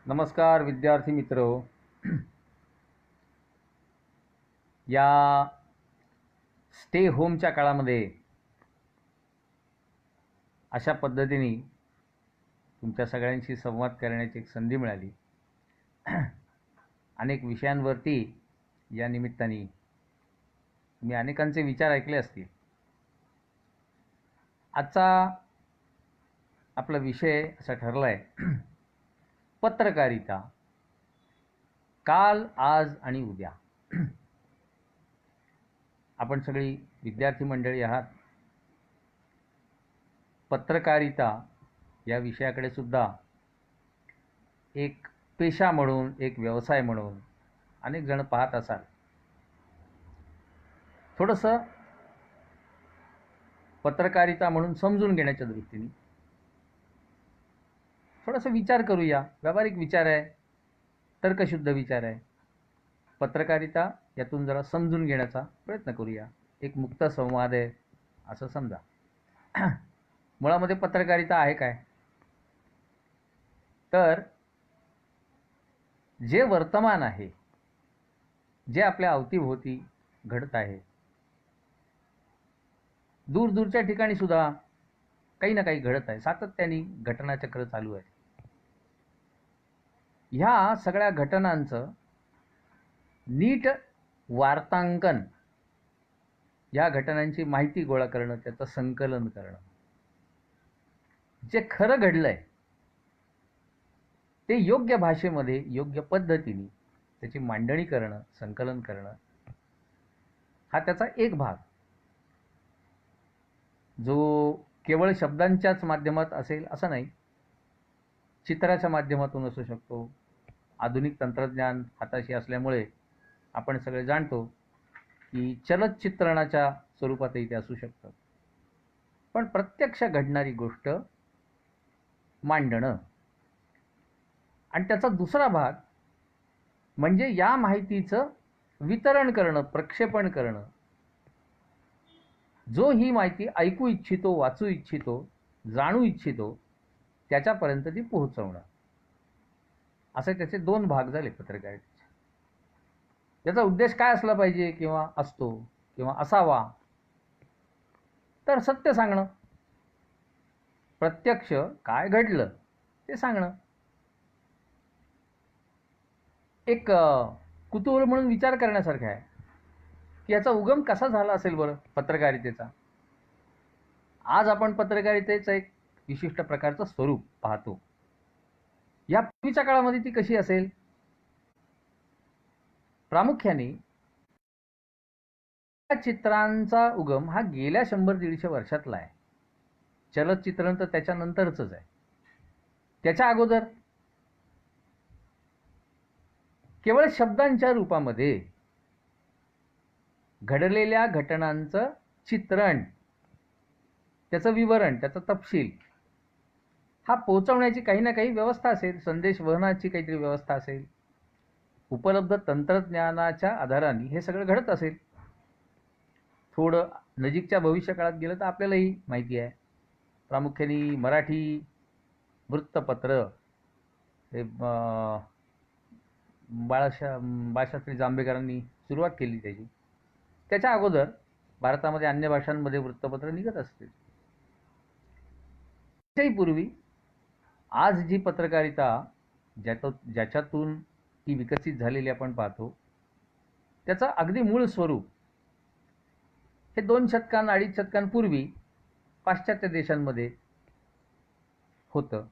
नमस्कार विद्यार्थी मित्र. या स्टे होमच्या काळामध्ये अशा पद्धतीने तुमच्या सगळ्यांशी संवाद करण्याची एक संधी मिळाली. अनेक विषयांवरती या निमित्ताने तुम्ही अनेकांचे विचार ऐकले असतील. आजचा आपला विषय असा ठरला आहे, पत्रकारिता, काल, आज आणि उद्या. आपण सगळी विद्यार्थी मंडळी आहात. पत्रकारिता या विषयाकडे सुद्धा एक पेशा म्हणून, एक व्यवसाय म्हणून अनेक जण पाहत असाल. थोडंसं पत्रकारिता म्हणून समजून घेण्याच्या दृष्टीने थोडासा विचार करूया. व्यावहारिक विचार आहे, तर्कशुद्ध विचार आहे. पत्रकारिता यातून जरा समजून घेण्याचा प्रयत्न करूया. एक मुक्त संवाद आहे असं समजा. मुळामध्ये पत्रकारिता आहे काय? तर जे वर्तमान आहे, जे आपल्या अवतीभोवती घडत आहे, दूरदूरच्या ठिकाणी सुद्धा काही ना काही घडत आहे, सातत्याने घटनाचक्र चालू आहे. ह्या सगळ्या घटनांचं नीट वार्तांकन, या घटनांची माहिती गोळा करणं, त्याचं संकलन करणं, जे खरं घडलंय ते योग्य भाषेमध्ये, योग्य पद्धतीने त्याची मांडणी करणं, संकलन करणं, हा त्याचा एक भाग, जो केवळ शब्दांच्याच माध्यमात असेल असं नाही. चित्राच्या माध्यमातून असू शकतो. आधुनिक तंत्रज्ञान हाताशी असल्यामुळे आपण सगळे जाणतो की चलचित्रणाच्या स्वरूपातही ते असू शकतं. पण प्रत्यक्ष घडणारी गोष्ट मांडणं आणि त्याचा दुसरा भाग म्हणजे या माहितीचं वितरण करणं, प्रक्षेपण करणं. जो ही माहिती ऐकू इच्छितो, वाचू इच्छितो, जाणू इच्छितो, त्याच्यापर्यंत ती पोहोचवणं. असे त्याचे दोन भाग झाले पत्रकारितेचे. याचा उद्देश काय असला पाहिजे किंवा असतो किंवा असावा? तर सत्य सांगणं, प्रत्यक्ष काय घडलं ते सांगणं. एक कुतूहल म्हणून विचार करण्यासारखं आहे की याचा उगम कसा झाला असेल बरं पत्रकारितेचा. आज आपण पत्रकारितेचं एक विशिष्ट प्रकारचं स्वरूप पाहतो. या पूर्वीच्या काळामध्ये ती कशी असेल? प्रामुख्याने चित्रांचा उगम हा गेल्या 100-150 वर्षातला आहे. चलचित्रण तर त्याच्यानंतरच आहे. त्याच्या अगोदर केवळ शब्दांच्या रूपामध्ये घडलेल्या घटनांचं चित्रण, त्याचं विवरण, त्याचा तपशील हा पोहोचवण्याची काही ना काही व्यवस्था असेल, संदेश वहनाची काहीतरी व्यवस्था असेल. उपलब्ध तंत्रज्ञानाच्या आधाराने हे सगळं घडत असेल. थोडं नजीकच्या भविष्यकाळात गेलं तर आपल्यालाही माहिती आहे, प्रामुख्याने मराठी वृत्तपत्र हे बाळशास्त्री जांभेकरांनी सुरुवात केली त्याची. त्याच्या अगोदर भारतामध्ये अन्य भाषांमध्ये वृत्तपत्र निघत असतील. त्याही पूर्वी आज जी पत्रकारिता ज्याच्यातून ती विकसित झालेली आपण पाहतो, त्याचं अगदी मूळ स्वरूप हे 2 शतकां 2.5 शतकांपूर्वी पाश्चात्य देशांमध्ये होतं.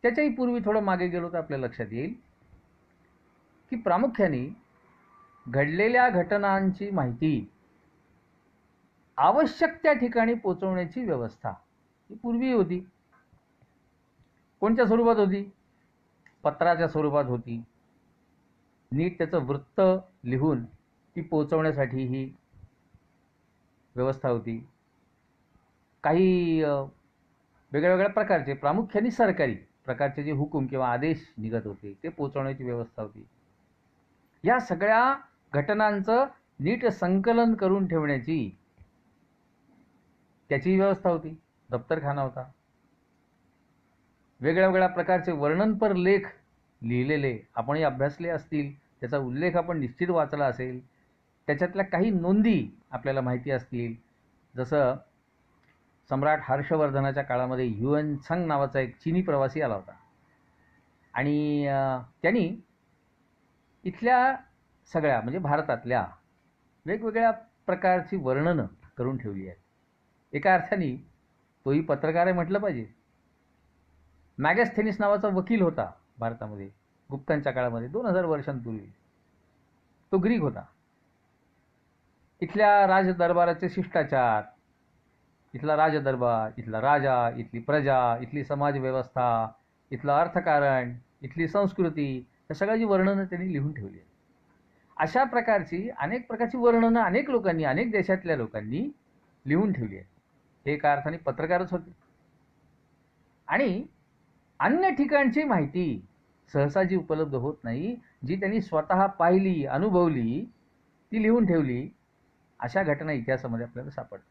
त्याच्याही पूर्वी थोडं मागे गेलो तर आपल्या लक्षात येईल की प्रामुख्याने घडलेल्या घटनांची माहिती आवश्यक त्या ठिकाणी पोहोचवण्याची व्यवस्था ही पूर्वी होती. कोणत्या स्वरूपात होती? पत्राच्या स्वरूपात होती. नीट त्याचं वृत्त लिहून ती पोहोचवण्यासाठी ही व्यवस्था होती. काही वेगळ्या वेगळ्या प्रकारचे, प्रामुख्याने सरकारी प्रकारचे जे हुकूम किंवा आदेश निघत होते ते पोहोचवण्याची व्यवस्था होती. या सगळ्या घटनांचं नीट संकलन करून ठेवण्याची त्याची व्यवस्था होती. दप्तरखाना होता. वेगळ्या वेगळ्या प्रकारचे वर्णनपर लेख लिहिलेले आपणही अभ्यासले असतील, त्याचा उल्लेख आपण निश्चित वाचला असेल, त्याच्यातल्या काही नोंदी आपल्याला माहिती असतील. जसं सम्राट हर्षवर्धनाच्या काळामध्ये युएन छंग नावाचा एक चीनी प्रवासी आला होता आणि त्यांनी इथल्या सगळ्या म्हणजे भारतातल्या वेगवेगळ्या प्रकारची वर्णनं करून ठेवली आहेत. एका अर्थाने तोही पत्रकार आहे म्हटलं पाहिजे. मॅगस्थेनिस नावाचा वकील होता भारतामध्ये गुप्तांच्या काळामध्ये 2000 वर्षांपूर्वी. तो ग्रीक होता. इथल्या राजदरबाराचे शिष्टाचार, इथला राजदरबार, इथला राजा, इथली प्रजा, इथली समाजव्यवस्था, इथलं अर्थकारण, इथली संस्कृती, या सगळ्याची वर्णनं त्यांनी लिहून ठेवली आहेत. अशा प्रकारची अनेक प्रकारची वर्णनं अनेक लोकांनी, अनेक देशातल्या लोकांनी लिहून ठेवली आहेत. हे एका अर्थाने पत्रकारच होते. आणि अन्य ठिकाणची माहिती सहसा जी उपलब्ध होत नाही, जी त्यांनी स्वतः पाहिली, अनुभवली, ती लिहून ठेवली, अशा घटना इतिहासामध्ये आपल्याला सापडतात.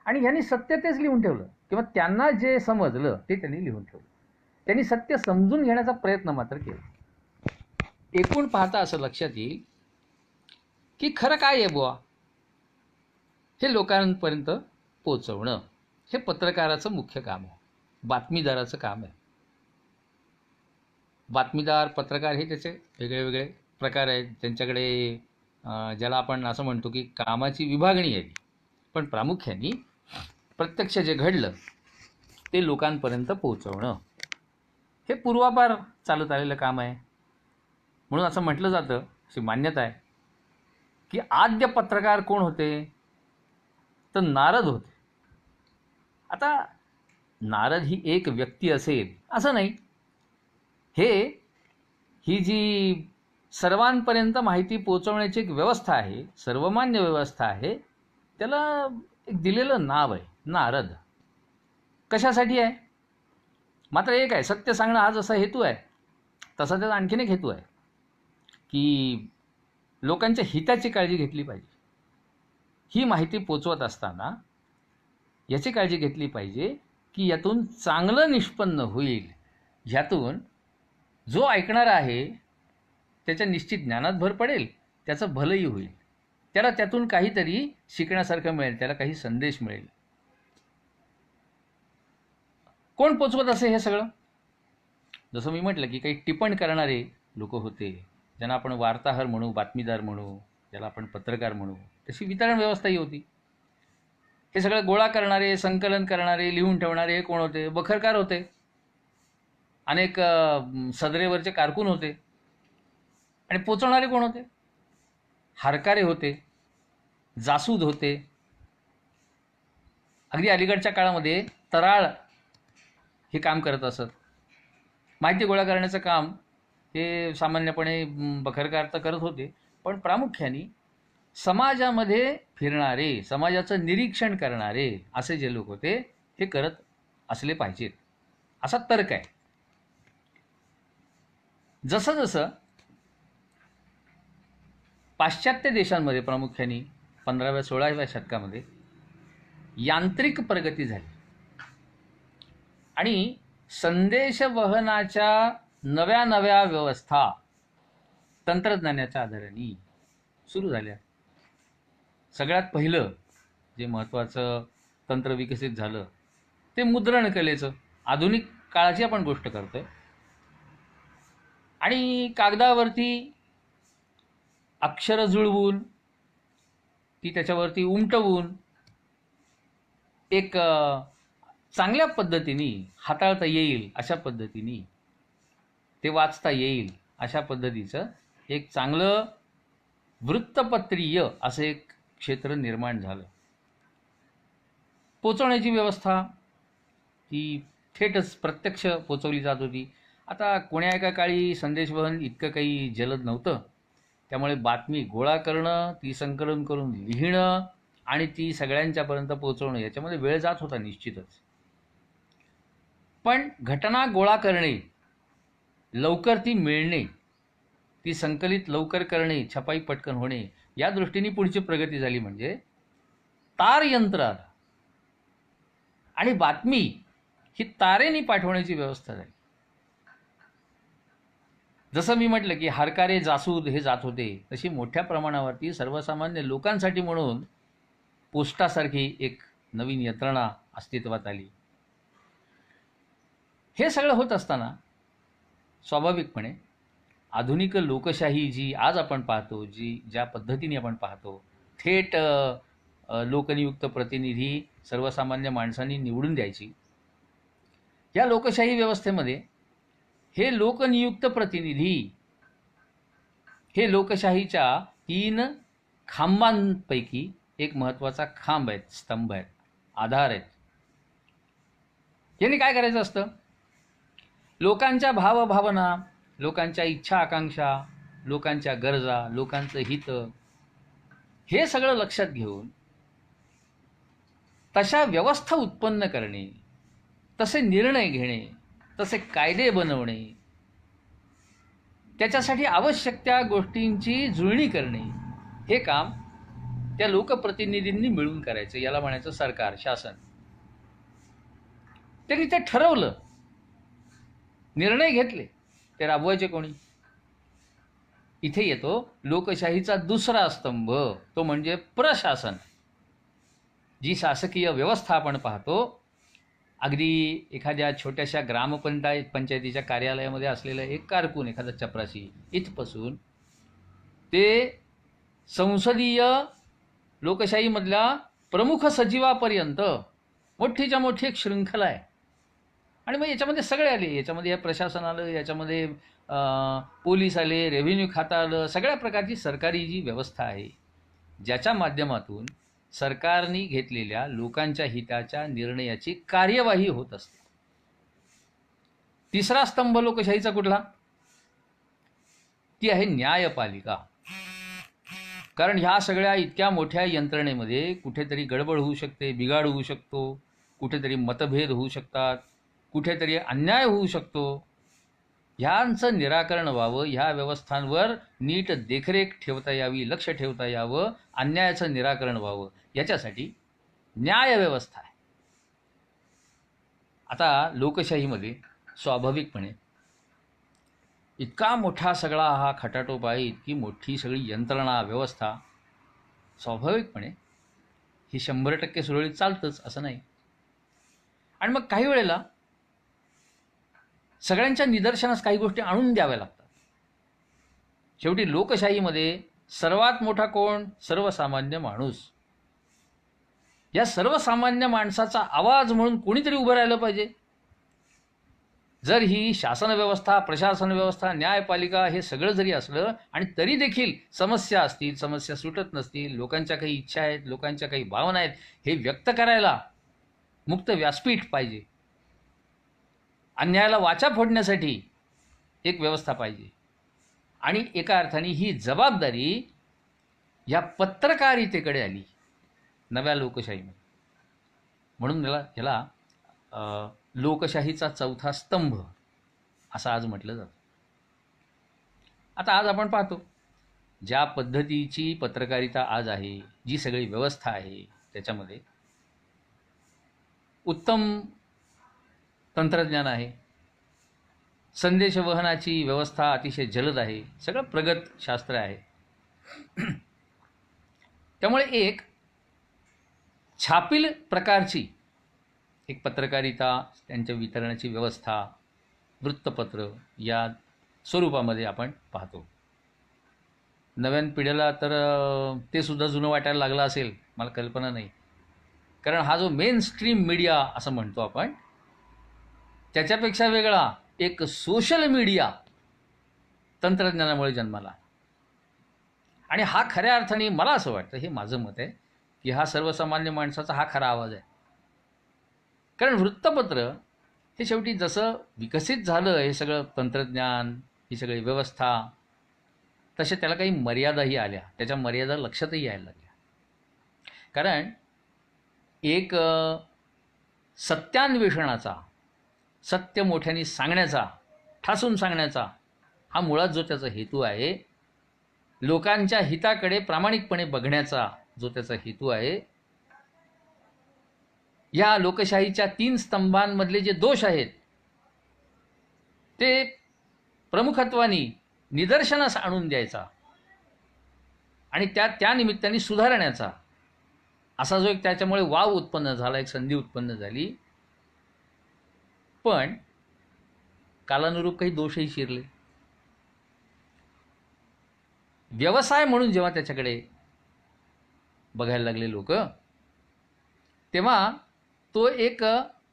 आणि यांनी सत्य तेच लिहून ठेवलं किंवा त्यांना जे समजलं ते त्यांनी लिहून ठेवलं. त्यांनी सत्य समजून घेण्याचा प्रयत्न मात्र केला. एकूण पाहता असं लक्षात येईल की खरं काय आहे बुवा हे लोकांपर्यंत पोचवणं हे पत्रकाराचं मुख्य काम आहे, बातमीदाराचं काम आहे. बातमीदार, पत्रकार हे त्याचे वेगळे वेगळे प्रकार आहेत. त्यांच्याकडे ज्याला आपण असं म्हणतो की कामाची विभागणी आहे. पण प्रामुख्याने प्रत्यक्ष जे घडलं ते लोकांपर्यंत पोहोचवणं हे पूर्वापार चालत आलेलं काम आहे. म्हणून असं म्हटलं जातं, अशी मान्यता आहे की आद्य पत्रकार कोण होते तर नारद होते. आता नारद ही एक व्यक्ती असेल असं नाही. ही जी सर्वांपर्यंत माहिती पोहोचवण्याची एक व्यवस्था आहे, सर्वमान्य व्यवस्था आहे, त्याला एक दिलेलं नाव आहे नारद. कशासाठी आहे? मात्र एक आहे, सत्य सांगणं हा जसा हेतू आहे तसा त्याचा आणखीन एक हेतू आहे की लोकांच्या हिताची काळजी घेतली पाहिजे. ही माहिती पोचवत असताना याची काळजी घेतली पाहिजे की यातून चांगलं निष्पन्न होईल, ह्यातून जो ऐकणारा आहे त्याच्या निश्चित ज्ञानात भर पडेल, त्याचं भलंही होईल, त्याला त्यातून काहीतरी शिकण्यासारखं मिळेल, त्याला काही संदेश मिळेल. कोण पोचवत असे हे सगळं? जसं मी म्हटलं की काही टिप्पण करणारे लोक होते, ज्यांना आपण वार्ताहर म्हणू, बातमीदार म्हणू, ज्याला आपण पत्रकार म्हणू. तशी वितरण व्यवस्थाही होती. हे सगळं गोळा करणारे, संकलन करणारे, लिहून ठेवणारे हे कोण होते? बखरकार होते. अनेक सदरेवरचे कारकून होते. आणि पोचवणारे कोण होते? हारकारे होते, जासूद होते. अगदी अलीकडच्या काळामध्ये तराळ हे काम करत असत. माहिती गोळा करण्याचं काम हे सामान्यपणे बखरकार तर करत होते, पण प्रामुख्याने समाजामध्ये फिरणारे, समाजाचं निरीक्षण करणारे असे जे लोक होते हे करत असले पाहिजेत असा तर्क आहे. जसं जसं पाश्चात्य देशांमध्ये प्रामुख्याने 15व्या-16व्या शतकामध्ये यांत्रिक प्रगती झाली आणि संदेशवहनाच्या नव्या नव्या व्यवस्था तंत्रज्ञानाच्या आधाराने सुरू झाल्या. सगळ्यात पहिलं जे महत्त्वाचं तंत्र विकसित झालं ते मुद्रण कलेचं. आधुनिक काळाची आपण गोष्ट करतोय. आणि कागदावरती अक्षरं जुळवून ती त्याच्यावरती उमटवून एक चांगल्या पद्धतीने हाताळता येईल अशा पद्धतीने ते वाचता येईल अशा पद्धतीचं एक चांगलं वृत्तपत्रीय असं एक क्षेत्र निर्माण झालं. पोचवण्याची व्यवस्था ती थेटच प्रत्यक्ष पोचवली जात होती. आता कोण्या एका काळी संदेशवहन इतकं काही जलद नव्हतं, त्यामुळे बातमी गोळा करणं, ती संकलन करून लिहिणं आणि ती सगळ्यांच्यापर्यंत पोचवणं याच्यामध्ये वेळ जात होता निश्चितच. पण घटना गोळा करणे, लवकर ती मिळणे, ती संकलित लवकर करणे, छपाई पटकन होणे, या दृष्टीने पुढची प्रगती झाली म्हणजे तार यंत्र आलं. आणि बातमी ही तारेनी पाठवण्याची व्यवस्था झाली. जसं मी म्हटलं की हरकारे जासूद हे जात होते, तशी मोठ्या प्रमाणावरती सर्वसामान्य लोकांसाठी म्हणून पोस्टासारखी एक नवीन यंत्रणा अस्तित्वात आली. हे सगळं होत असताना स्वाभाविकपणे आधुनिक लोकशाही जी आज आपण पाहतो, ज्या पद्धतीने आपण पाहतो, थेट लोकनियुक्त प्रतिनिधी सर्वसामान्य माणसांनी निवडून द्यायची, या लोकशाही व्यवस्थेमध्ये हे लोकनियुक्त प्रतिनिधी हे लोकशाहीच्या 3 खांबांपैकी एक महत्त्वाचा खांब आहेत, स्तंभ आहेत, आधार आहेत. यांनी काय करायचं असतं? लोकांच्या भावभावना, लोकांच्या इच्छा आकांक्षा, लोकांच्या गरजा, लोकांचं हित हे सगळं लक्षात घेऊन तशा व्यवस्था उत्पन्न करणे, तसे निर्णय घेणे, तसे कायदे बनवणे, त्याच्यासाठी आवश्यक त्या गोष्टींची जुळणी करणे, हे काम त्या लोकप्रतिनिधींनी मिळून करायचं. याला म्हणायचं सरकार, शासन. त्यांनी ते ठरवलं, निर्णय घेतले, ते राबवायचे कोणी? इथे येतो लोकशाहीचा दुसरा स्तंभ, तो म्हणजे प्रशासन. जी शासकीय व्यवस्था आपण पाहतो, अगदी एखाद्या छोट्याशा पंचायतीच्या कार्यालयामध्ये असलेला एक कारकून, एखादा चपराशी, इथपासून ते संसदीय लोकशाहीमधल्या प्रमुख सचिवापर्यंत मोठीच्या मोठी एक शृंखला आहे. आणि मग याच्यामध्ये सगळे आले, याच्यामध्ये प्रशासन आलं, याच्यामध्ये पोलीस आले, रेव्हेन्यू खातं आलं, सगळ्या प्रकारची सरकारी जी व्यवस्था आहे, ज्याच्या माध्यमातून सरकारने घेतलेल्या लोकांच्या हिताच्या निर्णयाची कार्यवाही होत असते. तिसरा स्तंभ लोकशाहीचा कुठला? ती आहे न्यायपालिका. कारण ह्या सगळ्या इतक्या मोठ्या यंत्रणेमध्ये कुठेतरी गडबड होऊ शकते, बिघाड होऊ शकतो, कुठेतरी मतभेद होऊ शकतात, कुठेतरी अन्याय होऊ शकतो. ह्यांचं निराकरण व्हावं, ह्या व्यवस्थांवर नीट देखरेख ठेवता यावी, लक्ष ठेवता यावं, अन्यायाचं निराकरण व्हावं, याच्यासाठी न्यायव्यवस्था आहे. आता लोकशाहीमध्ये स्वाभाविकपणे इतका मोठा सगळा हा खटाटोप आहे, इतकी मोठी सगळी यंत्रणा, व्यवस्था, स्वाभाविकपणे ही 100% सुरळीत चालतंच असं नाही. आणि मग काही वेळेला सगळ्यांच्या निदर्शनास काही गोष्टी आणून द्याव्या लागतात. शेवटी लोकशाहीमध्ये सर्वात मोठा कोण? सर्वसामान्य माणूस. या सर्वसामान्य माणसाचा आवाज म्हणून कोणीतरी उभं राहिलं पाहिजे. जर ही शासन व्यवस्था, प्रशासन व्यवस्था, न्यायपालिका हे सगळं जरी असलं आणि तरी देखील समस्या असतील, समस्या सुटत नसतील, लोकांच्या काही इच्छा आहेत, लोकांच्या काही भावना आहेत, हे व्यक्त करायला मुक्त व्यासपीठ पाहिजे. अन्यायाला वाचा फोडण्यासाठी एक व्यवस्था पाहिजे. आणि एका अर्थाने ही जबाबदारी या पत्रकारितेकडे आली नव्या लोकशाहीमध्ये. म्हणून याला लोकशाहीचा चौथा स्तंभ असं आज म्हटलं जातं. आता आज आपण पाहतो ज्या पद्धतीची पत्रकारिता आज आहे, जी सगळी व्यवस्था आहे, त्याच्यामध्ये उत्तम तंत्रज्ञान आहे, संदेशवहनाची व्यवस्था अतिशय जलद आहे, सगळं प्रगत शास्त्र आहे. त्यामुळे एक छापील प्रकारची एक पत्रकारिता, त्यांच्या वितरणाची व्यवस्था, वृत्तपत्र या स्वरूपामध्ये आपण पाहतो. नव्या पिढीला तर ते सुद्धा जुनं वाटायला लागलं असेल, मला कल्पना नाही. कारण हा जो मेन स्ट्रीम मीडिया असं म्हणतो आपण, त्याच्यापेक्षा वेगळा एक सोशल मीडिया तंत्रज्ञानामुळे जन्माला. आणि हा खऱ्या अर्थाने मला असं वाटतं, हे माझं मत आहे, की हा सर्वसामान्य माणसाचा हा खरा आवाज आहे. कारण वृत्तपत्र हे शेवटी जसं विकसित झालं हे सगळं तंत्रज्ञान, ही सगळी व्यवस्था, तसे त्याला काही मर्यादाही आल्या, त्याच्या मर्यादा लक्षातही यायला लागल्या. कारण एक सत्यान्वेषणाचा, सत्य मोठ्याने सांगण्याचा, ठासून सांगण्याचा हा मुळात जो त्याचा हेतू आहे, लोकांच्या हिताकडे प्रामाणिकपणे बघण्याचा जो त्याचा हेतू आहे, या लोकशाहीच्या 3 स्तंभांमधले जे दोष आहेत ते प्रमुखत्वाने निदर्शनास आणून द्यायचा आणि त्या निमित्ताने सुधारण्याचा असा जो एक त्याच्यामुळे वाव उत्पन्न झाला, एक संधी उत्पन्न झाली. पण कालानुरूप काही दोषही शिरले. व्यवसाय म्हणून जेव्हा त्याच्याकडे बघायला लागले लोक, तेव्हा तो एक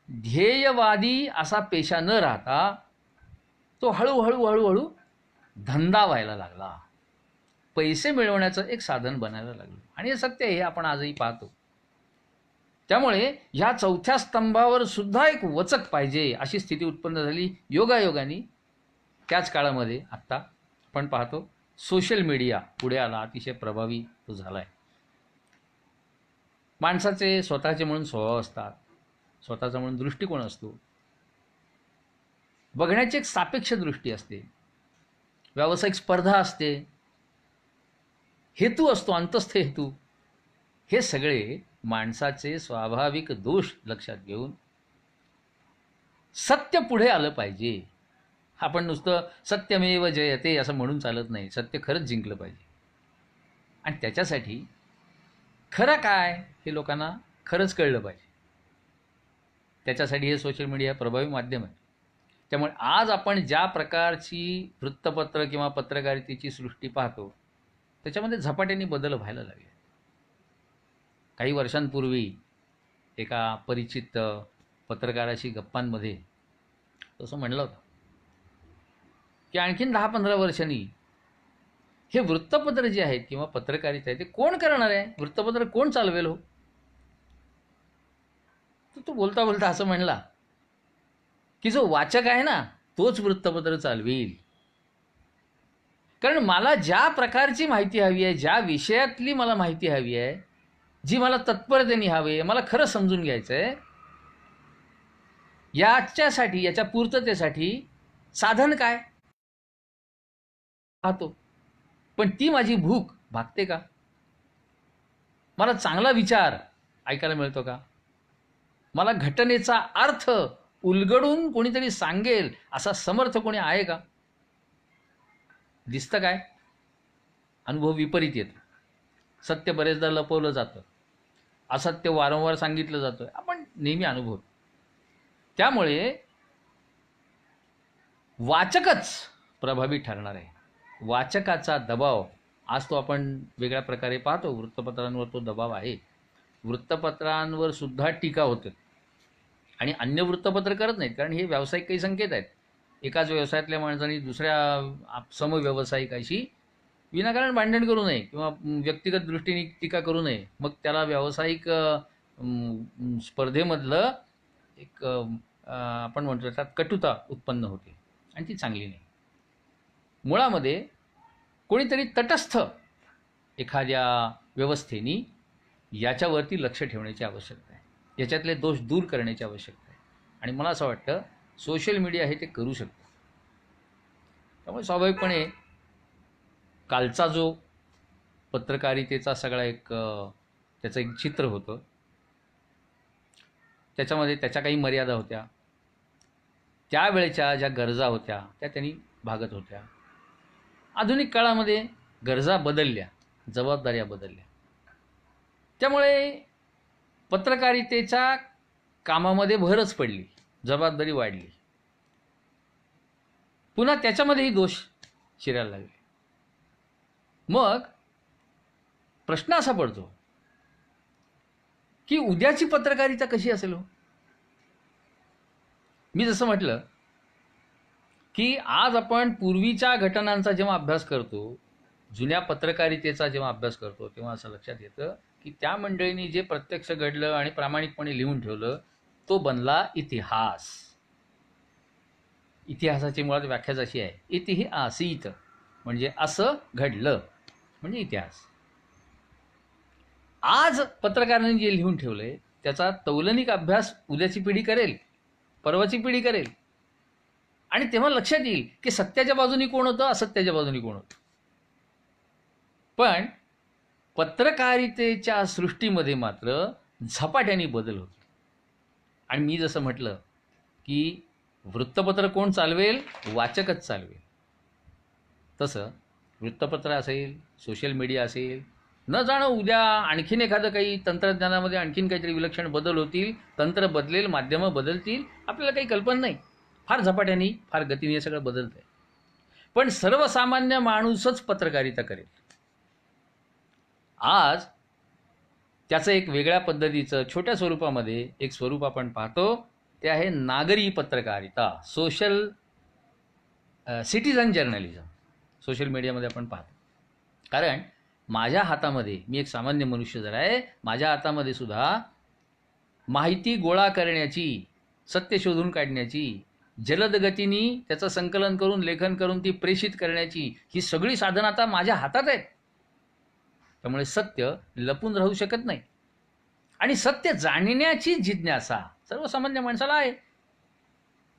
ध्येयवादी असा पेशा न राहता तो हळूहळू धंदा व्हायला लागला, पैसे मिळवण्याचं एक साधन बनायला लागलं. आणि हे सत्य आहे, आपण आजही पाहतो. त्यामुळे ह्या चौथ्या स्तंभावर सुद्धा एक वचक पाहिजे अशी स्थिती उत्पन्न झाली. योगायोगाने त्याच काळामध्ये आत्ता आपण पाहतो सोशल मीडिया पुढे आला, अतिशय प्रभावी तो झाला आहे. माणसाचे स्वतःचे म्हणून स्वभाव असतात, स्वतःचा म्हणून दृष्टिकोन असतो, बघण्याची एक सापेक्ष दृष्टी असते, व्यावसायिक स्पर्धा असते, हेतू असतो, अंतस्थ हेतू. हे सगळे माणसाचे स्वाभाविक दोष लक्षात घेऊन सत्य पुढे आलं पाहिजे. आपण नुसतं सत्यमेव जयते असं म्हणून चालत नाही, सत्य खरंच जिंकलं पाहिजे. आणि त्याच्यासाठी खरं काय हे लोकांना खरंच कळलं पाहिजे. त्याच्यासाठी हे सोशल मीडिया प्रभावी माध्यम आहे. त्यामुळे आज आपण ज्या प्रकारची वृत्तपत्र किंवा पत्रकारितेची सृष्टी पाहतो त्याच्यामध्ये झपाट्याने बदल व्हायला लागले. काही वर्षांपूर्वी एका परिचित पत्रकाराशी गप्पांमध्ये तसं म्हणलं होतं की आणखीन 10-15 वर्षांनी हे वृत्तपत्र जे आहेत किंवा पत्रकारिता आहे ते कोण करणार आहे, वृत्तपत्र कोण चालवेल हो. तर तो बोलता बोलता असं म्हणला की जो वाचक आहे ना तोच वृत्तपत्र चालवेल. कारण मला ज्या प्रकारची माहिती हवी आहे, ज्या विषयातली मला माहिती हवी आहे, जी मला तत्परतेने हवी आहे, मला खरं समजून घ्यायचं आहे, याच्यासाठी याच्या पूर्ततेसाठी साधन काय पाहतो. पण ती माझी भूक भागते का? मला चांगला विचार ऐकायला मिळतो का? मला घटनेचा अर्थ उलगडून कोणीतरी सांगेल असा समर्थ कोणी आहे का? दिसतं काय? अनुभव विपरीत येतो. सत्य बरेचदा लपवलं जातं, असत्य वारंवार सांगितलं जातं, आपण नेहमी अनुभव. त्यामुळे वाचकच प्रभावी ठरणार आहे. वाचकाचा दबाव आज तो आपण वेगळ्या प्रकारे पाहतो. वृत्तपत्रांवर तो दबाव आहे. वृत्तपत्रांवर सुद्धा टीका होते आणि अन्य वृत्तपत्र करत नाहीत, कारण हे व्यावसायिक काही संकेत आहेत. एकाच व्यवसायातल्या माणसांनी दुसऱ्या समव्यावसायिकाशी विनाकारण भांडण करू नये किंवा व्यक्तिगत दृष्टीने टीका करू नये. मग त्याला व्यावसायिक स्पर्धेमधलं एक आपण म्हणतो त्यात कटुता उत्पन्न होते आणि ती चांगली नाही. मुळामध्ये कोणीतरी तटस्थ एखाद्या व्यवस्थेनी याच्यावरती लक्ष ठेवण्याची आवश्यकता आहे, याच्यातले दोष दूर करण्याची आवश्यकता आहे. आणि मला असं वाटतं सोशल मीडिया हे ते करू शकतं. त्यामुळे स्वाभाविकपणे कालचा जो पत्रकारितेचा सगळा एक त्याचं एक चित्र होतं, त्याच्यामध्ये त्याच्या काही मर्यादा होत्या, त्यावेळेच्या ज्या गरजा होत्या त्या त्यांनी भागत होत्या. आधुनिक काळामध्ये गरजा बदलल्या, जबाबदाऱ्या बदलल्या. त्यामुळे पत्रकारितेच्या कामामध्ये भरच पडली, जबाबदारी वाढली. पुन्हा त्याच्यामध्येही दोष शिरायला लागले. मग प्रश्न असा पडतो की उद्याची पत्रकारिता कशी असेल हो? मी जसं म्हटलं की आज आपण पूर्वीच्या घटनांचा जेव्हा अभ्यास करतो, जुन्या पत्रकारितेचा जेव्हा अभ्यास करतो, तेव्हा असं लक्षात येतं की त्या मंडळींनी जे प्रत्यक्ष घडलं आणि प्रामाणिकपणे लिहून ठेवलं तो बनला इतिहास. इतिहासाची मुळात व्याख्याच अशी आहे, इतिहासीत म्हणजे असं घडलं म्हणजे इतिहास. आज पत्रकारांनी जे लिहून ठेवलंय त्याचा तौलनिक अभ्यास उद्याची पिढी करेल, परवाची पिढी करेल आणि तेव्हा लक्षात येईल की सत्याच्या बाजूनी कोण होतं, असत्याच्या बाजूनी कोण होतं. पण पत्रकारितेच्या सृष्टीमध्ये मात्र झपाट्याने बदल होतो. आणि मी जसं म्हटलं की वृत्तपत्र कोण चालवेल? वाचकच चालवेल. तसं वृत्तपत्र असेल, सोशल मीडिया असेल, न जाणं उद्या आणखीन एखादं काही तंत्रज्ञानामध्ये आणखीन काहीतरी विलक्षण बदल होतील, तंत्र बदलेल, माध्यमं बदलतील, आपल्याला काही कल्पना नाही. फार झपाट्याने, फार गतीने सगळं बदलतंय. पण सर्वसामान्य माणूसच पत्रकारिता करेल. आज त्याचं एक वेगळ्या पद्धतीचं छोट्या स्वरूपामध्ये एक स्वरूप आपण पाहतो, ते आहे नागरी पत्रकारिता, सिटिझन जर्नलिझम. सोशल मीडियामध्ये आपण पाहतो. कारण माझ्या हातामध्ये, मी एक सामान्य मनुष्य जर आहे, माझ्या हातामध्ये सुद्धा माहिती गोळा करण्याची, सत्य शोधून काढण्याची, जलद गतीने त्याचं संकलन करून, लेखन करून ती प्रेषित करण्याची ही सगळी साधनं आता माझ्या हातात आहेत. त्यामुळे सत्य लपून राहू शकत नाही. आणि सत्य जाणण्याची जिज्ञासा सर्वसामान्य माणसाला आहे.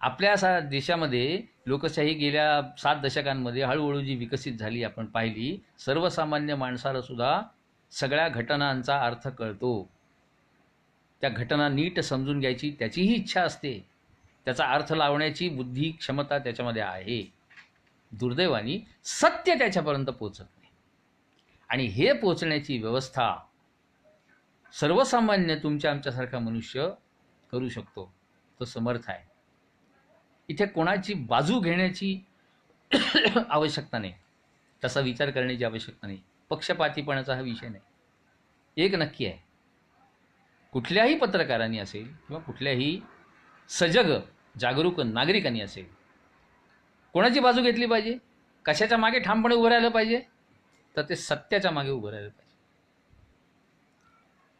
आपल्या देशामध्ये लोकशाही गेल्या 7 दशकांमध्ये हळूहळू जी विकसित झाली आपण पाहिली, सर्वसामान्य माणसाला सुद्धा सगळ्या घटनांचा अर्थ कळतो. त्या घटना नीट समजून घ्यायची त्याचीही इच्छा असते. त्याचा अर्थ लावण्याची बुद्धी क्षमता त्याच्यामध्ये आहे. दुर्दैवाने सत्य त्याच्यापर्यंत पोचत नाही. आणि हे पोचण्याची व्यवस्था सर्वसामान्य तुमच्या आमच्यासारखा मनुष्य करू शकतो. तो समर्थ आहे. इथे कोणाची बाजू घेण्याची आवश्यकता नाही, तसा विचार करण्याची आवश्यकता नाही, पक्षपातीपणाचा हा विषय नाही. एक नक्की आहे, कुठल्याही पत्रकारांनी असेल किंवा कुठल्याही सजग जागरूक नागरिकांनी असेल, कोणाची बाजू घेतली पाहिजे, कशाच्या मागे ठामपणे उभं राहिलं पाहिजे, तर ते सत्याच्या मागे उभं राहिलं पाहिजे.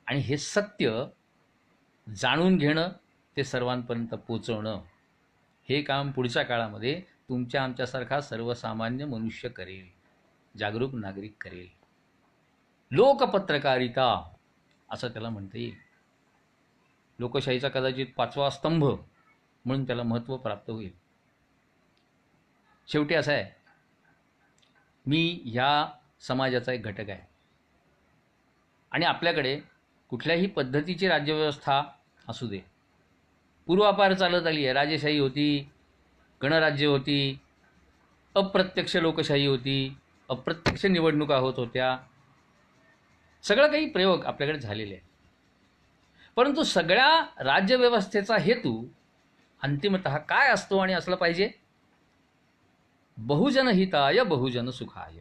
आणि हे सत्य जाणून घेणं, ते सर्वांपर्यंत पोचवणं, हे काम पुढच्या काळामध्ये तुमच्या आमच्यासारखा सर्वसामान्य मनुष्य करेल, जागरूक नागरिक करेल. लोकपत्रकारिता असं त्याला म्हणता येईल. लोकशाहीचा कदाचित 5वा स्तंभ म्हणून त्याला महत्त्व प्राप्त होईल. शेवटी असं आहे, मी ह्या समाजाचा एक घटक आहे आणि आपल्याकडे कुठल्याही पद्धतीची राज्यव्यवस्था असू दे, पूर्वापार चालत आली आहे. राजेशाही होती, गणराज्य होती, अप्रत्यक्ष लोकशाही होती, अप्रत्यक्ष निवडणुका होत होत्या, सगळं काही प्रयोग आपल्याकडे झालेले आहेत. परंतु सगळ्या राज्यव्यवस्थेचा हेतू अंतिमतः काय असतो आणि असलं पाहिजे? बहुजन हिताय बहुजन सुखाय.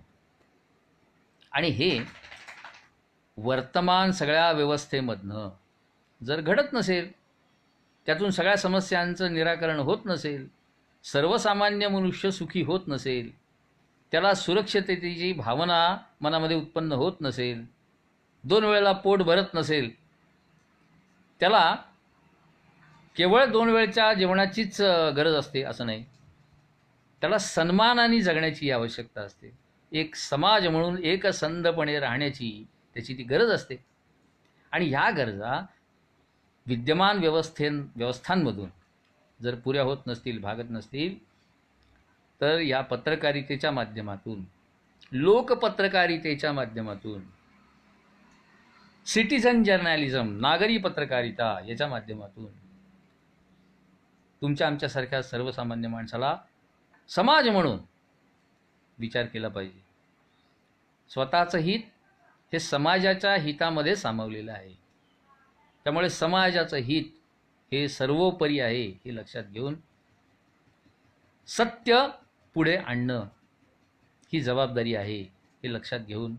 आणि हे वर्तमान सगळ्या व्यवस्थेमधनं जर घडत नसेल, त्यातून सगळ्या समस्यांचं निराकरण होत नसेल, सर्वसामान्य मनुष्य सुखी होत नसेल, त्याला सुरक्षिततेची भावना मनामध्ये उत्पन्न होत नसेल, 2 वेळेला पोट भरत नसेल, त्याला केवळ 2 वेळच्या जेवणाचीच गरज असते असं नाही, त्याला सन्मानाने जगण्याची आवश्यकता असते. एक समाज म्हणून एकसंधपणे राहण्याची त्याची ती गरज असते. आणि ह्या गरजा विद्यमान व्यवस्थांमधून जर पुऱ्या होत नसतील, भागत नसतील, तर या पत्रकारितेच्या माध्यमातून, लोकपत्रकारितेच्या माध्यमातून, सिटिझन जर्नलिझम, नागरी पत्रकारिता याच्या माध्यमातून तुमच्या आमच्यासारख्या सर्वसामान्य माणसाला समाज म्हणून विचार केला पाहिजे. स्वतःचं हित हे समाजाच्या हितामध्ये सामावलेलं आहे. त्यामुळे समाजाचं हित हे सर्वोपरी आहे हे लक्षात घेऊन सत्य पुढे आणणं ही जबाबदारी आहे हे लक्षात घेऊन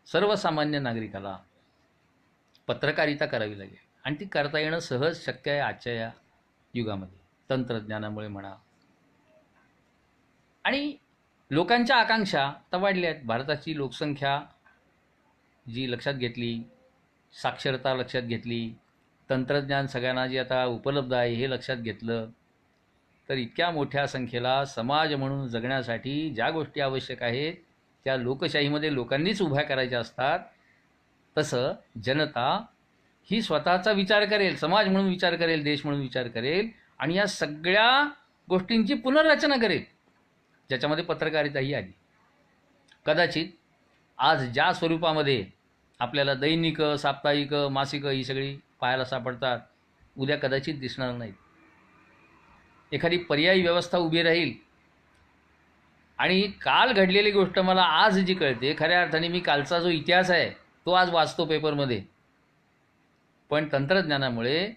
सर्वसामान्य नागरिकाला पत्रकारिता करावी लागेल. आणि ती करता येणं सहज शक्य आहे आजच्या या युगामध्ये, तंत्रज्ञानामुळे म्हणा. आणि लोकांच्या आकांक्षा आता वाढल्या आहेत. भारताची लोकसंख्या जी लक्षात घेतली, साक्षरता लक्षात घेतली, तंत्रज्ञान सगळ्यांना जे आता उपलब्ध आहे हे लक्षात घेतलं, तर इतक्या मोठ्या संख्येला समाज म्हणून जगण्यासाठी ज्या गोष्टी आवश्यक आहेत त्या लोकशाहीमध्ये लोकांनीच उभ्या करायच्या असतात. तसं जनता ही स्वतःचा विचार करेल, समाज म्हणून विचार करेल, देश म्हणून विचार करेल आणि या सगळ्या गोष्टींची पुनर्रचना करेल, ज्याच्यामध्ये पत्रकारिताही आली. कदाचित आज ज्या स्वरूपामध्ये आपल्याला दैनिक, साप्ताहिक, मासिक ही सगळी पाहायला सापडतात, उद्या कदाचित दिसणार नाहीत. एखादी पर्यायी व्यवस्था उभी राहील आणि काल घडलेली गोष्ट मला आज जी कळते, खऱ्या अर्थाने मी कालचा जो इतिहास आहे तो आज वाचतो पेपरमध्ये, पण तंत्रज्ञानामुळे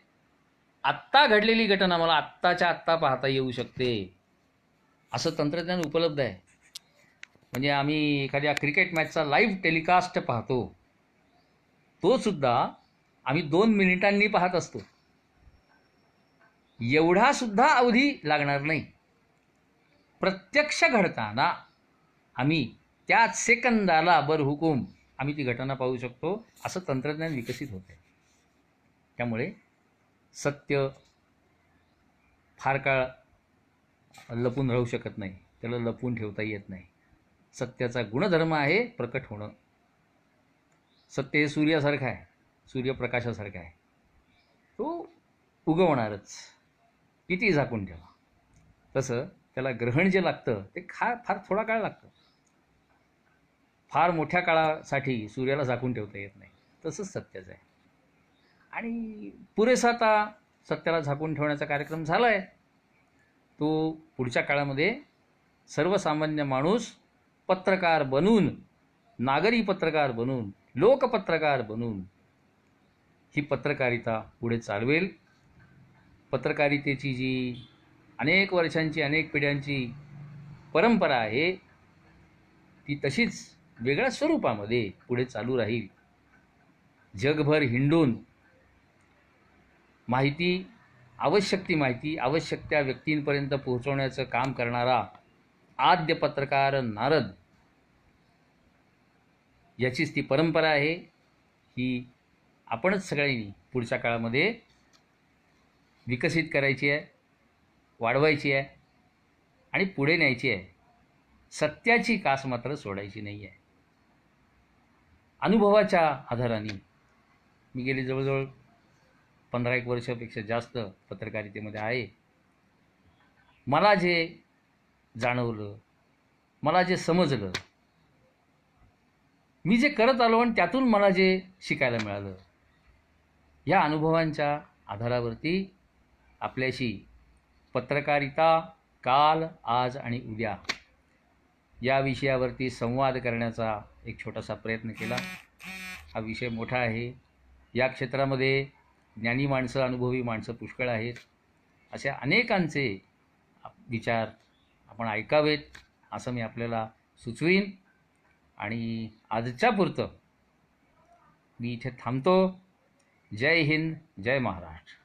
आत्ता घडलेली घटना मला आत्ताच्या आत्ता पाहता येऊ शकते. असं तंत्रज्ञान उपलब्ध आहे. म्हणजे आम्ही एखाद्या क्रिकेट मॅचचा लाईव्ह टेलिकास्ट पाहतो, तो सुद्धा आम्ही 2 मिनिटांनी पाहत असतो. एवढा सुद्धा अवधी लागणार नाही. प्रत्यक्ष घडताना आम्ही त्याच सेकंदाला बरहुकूम आम्ही ती घटना पाहू शकतो. असं तंत्रज्ञान विकसित होत आहे. त्यामुळे सत्य फार काळ लपून राहू शकत नाही, त्याला लपून ठेवता येत नाही. सत्याचा गुणधर्म आहे प्रकट होणं. सत्य हे सूर्यासारखं आहे, सूर्यप्रकाशासारखं आहे. तो उगवणारच, किती झाकून ठेवा. तसं त्याला ग्रहण जे लागतं ते फार थोडा काळ लागतो. फार मोठ्या काळासाठी सूर्याला झाकून ठेवता येत नाही. तसंच सत्याचं आहे. आणि पुरेसा आता सत्याला झाकून ठेवण्याचा कार्यक्रम झाला आहे. तो पुढच्या काळामध्ये सर्वसामान्य माणूस पत्रकार बनून, नागरी पत्रकार बनून, लोकपत्रकार बनून ही पत्रकारिता पुढे चालवेल. पत्रकारितेची जी अनेक वर्षांची, अनेक पिढ्यांची परंपरा आहे ती तशीच वेगळ्या स्वरूपामध्ये पुढे चालू राहील. जगभर हिंडून माहिती, आवश्यक ती माहिती आवश्यक त्या व्यक्तींपर्यंत पोहोचवण्याचं काम करणारा आद्य पत्रकार नारद, याचीच ती परंपरा आहे. ही आपणच सगळ्यांनी पुढच्या काळामध्ये विकसित करायची आहे, वाढवायची आहे आणि पुढे न्यायची आहे. सत्याची कास मात्र सोडायची नाही आहे. अनुभवाच्या आधाराने मी गेली जवळजवळ 15-1 वर्षापेक्षा जास्त पत्रकारितेमध्ये आहे. मला जे जाणवलं, मला जे समजलं, मी जे करत आलो आणि त्यातून मला जे शिकायला मिळालं, या अनुभवांच्या आधारावरती आपल्याशी पत्रकारिता काल, आज आणि उद्या या विषयावरती संवाद करण्याचा एक छोटासा प्रयत्न केला. हा विषय मोठा आहे. या क्षेत्रामध्ये ज्ञानी माणसं, अनुभवी माणसं पुष्कळ आहेत. अशा अनेकांचे विचार आपण ऐकावेत असं मी आपल्याला सुचवीन. आणि आजच्या पुरतं मी इथे थांबतो. जय हिंद, जय महाराष्ट्र.